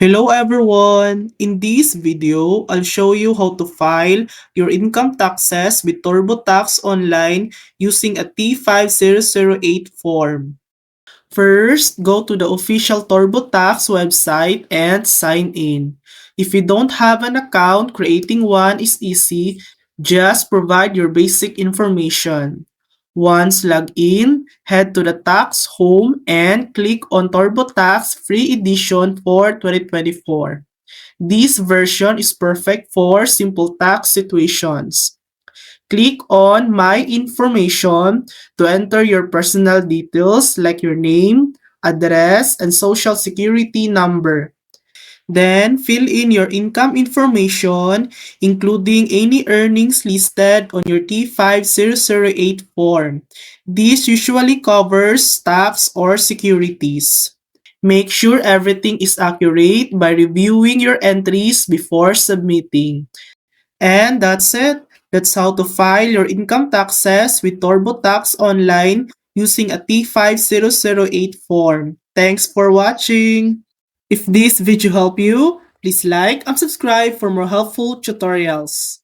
Hello everyone! In this video, I'll show you how to file your income taxes with TurboTax Online using a T5008 form. First, go to the official TurboTax website and sign in. If you don't have an account, creating one is easy. Just provide your basic information. Once logged in, head to the tax home and click on TurboTax Free Edition for 2024. This version is perfect for simple tax situations. Click on My Information to enter your personal details like your name, address, and social security number. Then, fill in your income information, including any earnings listed on your T5008 form. This usually covers stocks or securities. Make sure everything is accurate by reviewing your entries before submitting. And that's it. That's how to file your income taxes with TurboTax Online using a T5008 form. Thanks for watching. If this video helped you, please like and subscribe for more helpful tutorials.